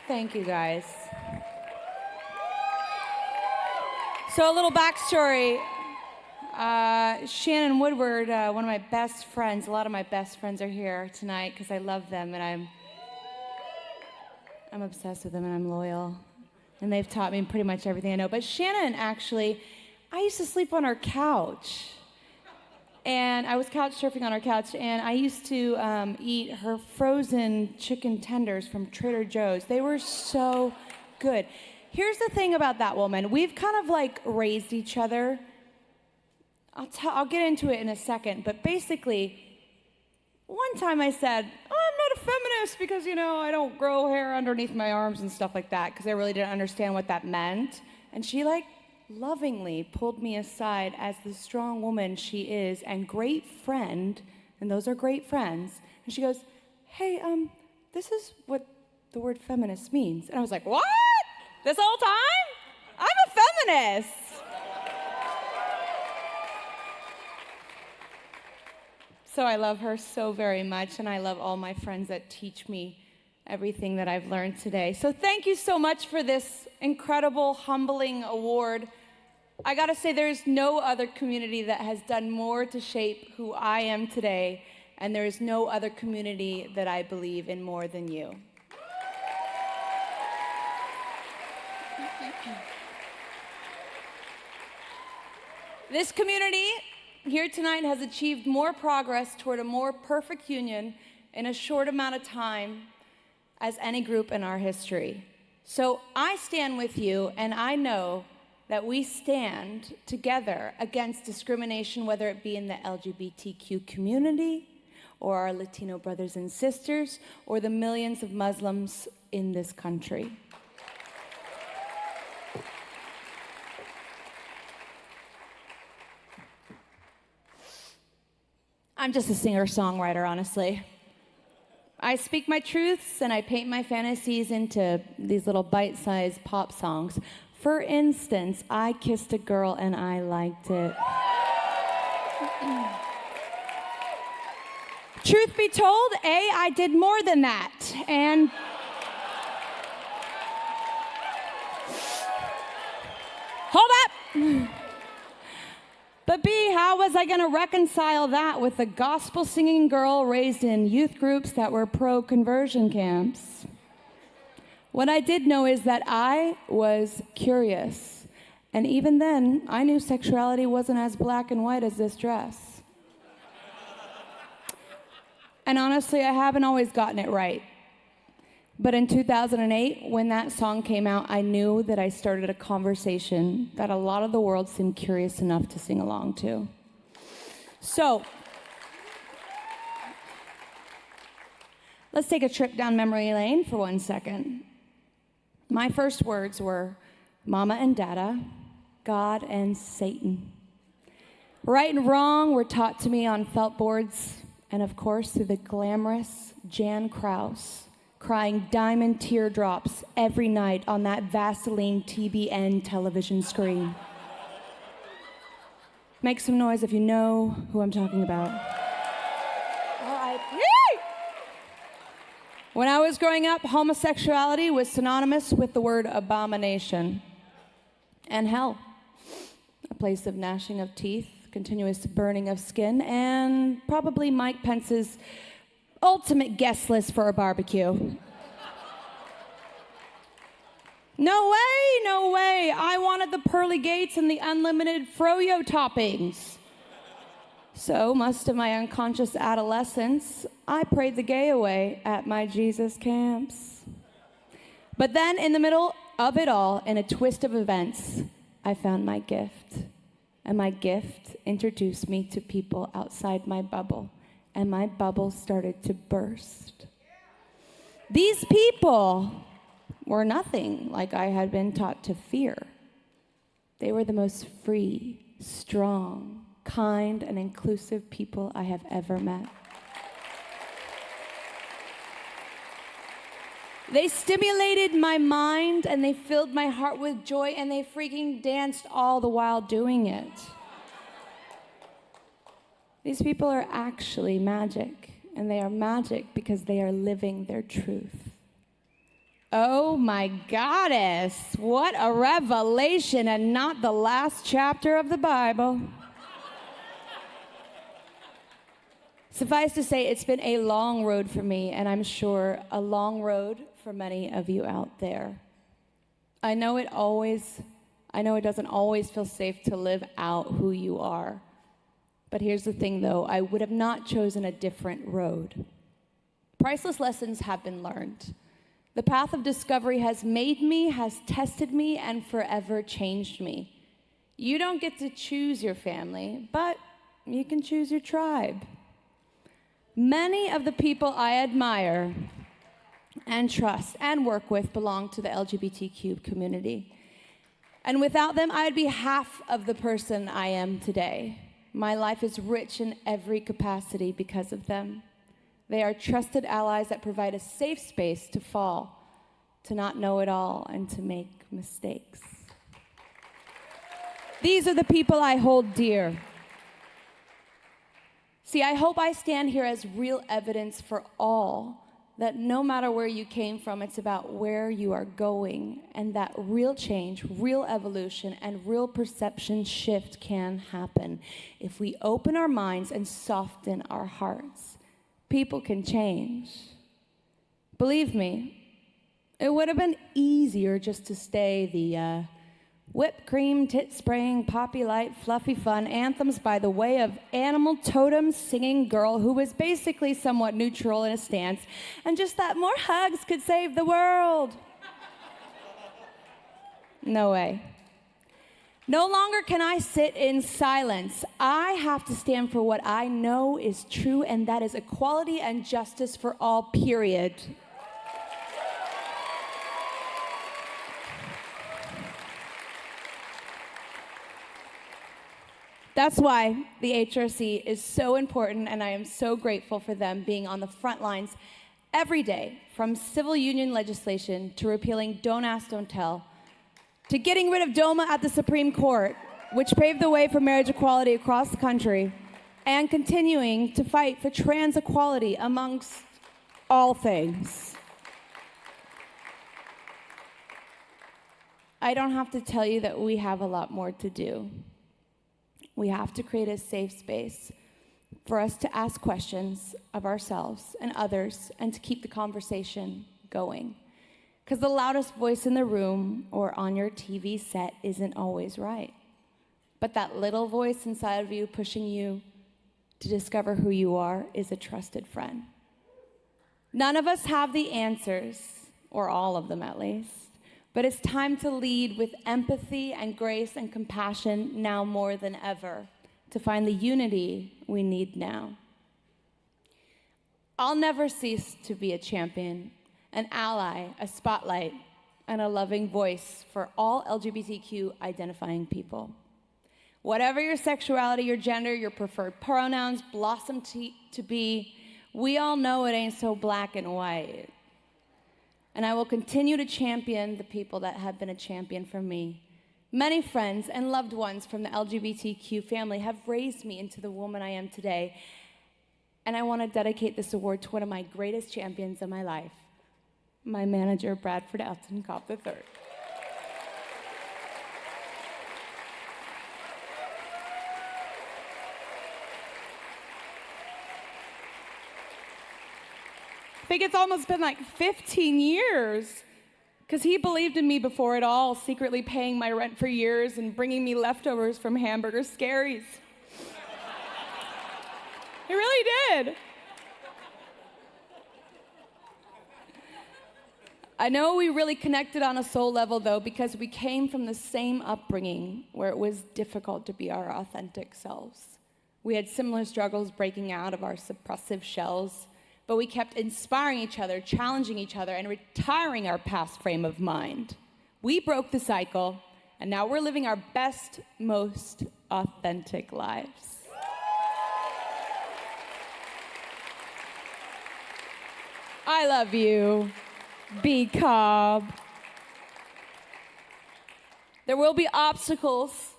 Thank you, guys. So a little backstory. Shannon Woodward, one of my best friends, a lot of my best friends are here tonight because I love them and I'm obsessed with them and I'm loyal. And they've taught me pretty much everything I know. But Shannon, actually, I used to sleep on her couch. And I was couch surfing on her couch, and I used to eat her frozen chicken tenders from Trader Joe's. They were so good. Here's the thing about that woman. We've kind of like raised each other. I'll get into it in a second, but basically, one time I said, oh, I'm not a feminist because, I don't grow hair underneath my arms and stuff like that, because I really didn't understand what that meant. And she lovingly pulled me aside as the strong woman she is and great friend, and those are great friends. And she goes, hey, this is what the word feminist means. And I was like, what? This whole time? I'm a feminist. So I love her so very much, and I love all my friends that teach me everything that I've learned today. So thank you so much for this incredible, humbling award. I gotta say, there's no other community that has done more to shape who I am today, and there is no other community that I believe in more than you. This community here tonight has achieved more progress toward a more perfect union in a short amount of time as any group in our history. So I stand with you, and I know that we stand together against discrimination, whether it be in the LGBTQ community, or our Latino brothers and sisters, or the millions of Muslims in this country. I'm just a singer-songwriter, honestly. I speak my truths and I paint my fantasies into these little bite-sized pop songs. For instance, I kissed a girl and I liked it. Truth be told, I did more than that. And hold up. But B, how was I going to reconcile that with a gospel-singing girl raised in youth groups that were pro-conversion camps? What I did know is that I was curious. And even then, I knew sexuality wasn't as black and white as this dress. And honestly, I haven't always gotten it right. But in 2008, when that song came out, I knew that I started a conversation that a lot of the world seemed curious enough to sing along to. So, let's take a trip down memory lane for 1 second. My first words were Mama and Dada, God and Satan. Right and wrong were taught to me on felt boards, and of course through the glamorous Jan Kraus, crying diamond teardrops every night on that Vaseline TBN television screen. Make some noise if you know who I'm talking about. R.I.P. When I was growing up, homosexuality was synonymous with the word abomination and hell, a place of gnashing of teeth, continuous burning of skin, and probably Mike Pence's ultimate guest list for a barbecue. No way, no way. I wanted the pearly gates and the unlimited froyo toppings. So, most of my unconscious adolescence, I prayed the gay away at my Jesus camps. But then, in the middle of it all, in a twist of events, I found my gift. And my gift introduced me to people outside my bubble. And my bubble started to burst. These people were nothing like I had been taught to fear. They were the most free, strong, kind, and inclusive people I have ever met. They stimulated my mind and they filled my heart with joy, and they freaking danced all the while doing it. These people are actually magic, and they are magic because they are living their truth. Oh my goddess, what a revelation, and not the last chapter of the Bible. Suffice to say, it's been a long road for me, and I'm sure a long road for many of you out there. I know it doesn't always feel safe to live out who you are. But here's the thing, though, I would have not chosen a different road. Priceless lessons have been learned. The path of discovery has made me, has tested me, and forever changed me. You don't get to choose your family, but you can choose your tribe. Many of the people I admire and trust and work with belong to the LGBTQ community. And without them, I would be half of the person I am today. My life is rich in every capacity because of them. They are trusted allies that provide a safe space to fall, to not know it all, and to make mistakes. These are the people I hold dear. See, I hope I stand here as real evidence for all that no matter where you came from, it's about where you are going, and that real change, real evolution, and real perception shift can happen if we open our minds and soften our hearts. People can change. Believe me, it would have been easier just to stay the whipped cream, tit-spraying, poppy light, fluffy fun anthems by the way of animal totem singing girl who was basically somewhat neutral in a stance, and just that more hugs could save the world. No way. No longer can I sit in silence. I have to stand for what I know is true, and that is equality and justice for all, period. That's why the HRC is so important, and I am so grateful for them being on the front lines every day, from civil union legislation to repealing Don't Ask, Don't Tell, to getting rid of DOMA at the Supreme Court, which paved the way for marriage equality across the country, and continuing to fight for trans equality amongst all things. I don't have to tell you that we have a lot more to do. We have to create a safe space for us to ask questions of ourselves and others, and to keep the conversation going. Because the loudest voice in the room or on your TV set isn't always right. But that little voice inside of you pushing you to discover who you are is a trusted friend. None of us have the answers, or all of them at least. But it's time to lead with empathy and grace and compassion now more than ever, to find the unity we need now. I'll never cease to be a champion, an ally, a spotlight, and a loving voice for all LGBTQ identifying people. Whatever your sexuality, your gender, your preferred pronouns blossom to be, we all know it ain't so black and white. And I will continue to champion the people that have been a champion for me. Many friends and loved ones from the LGBTQ family have raised me into the woman I am today. And I want to dedicate this award to one of my greatest champions of my life, my manager, Bradford Elton Cobb III. I think it's almost been like 15 years, because he believed in me before it all, secretly paying my rent for years and bringing me leftovers from Hamburger Scaries. He really did. I know we really connected on a soul level, though, because we came from the same upbringing where it was difficult to be our authentic selves. We had similar struggles breaking out of our suppressive shells, but we kept inspiring each other, challenging each other, and retiring our past frame of mind. We broke the cycle, and now we're living our best, most authentic lives. I love you, B. Cobb. There will be obstacles,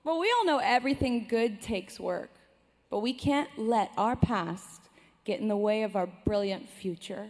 but we all know everything good takes work. But we can't let our past get in the way of our brilliant future.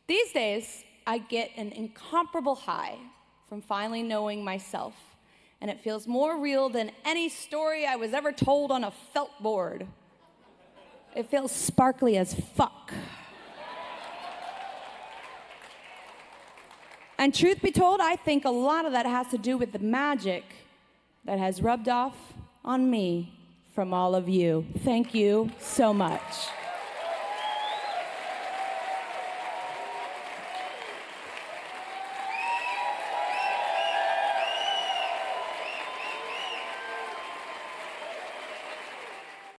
These days, I get an incomparable high from finally knowing myself, and it feels more real than any story I was ever told on a felt board. It feels sparkly as fuck. And truth be told, I think a lot of that has to do with the magic that has rubbed off on me from all of you. Thank you so much.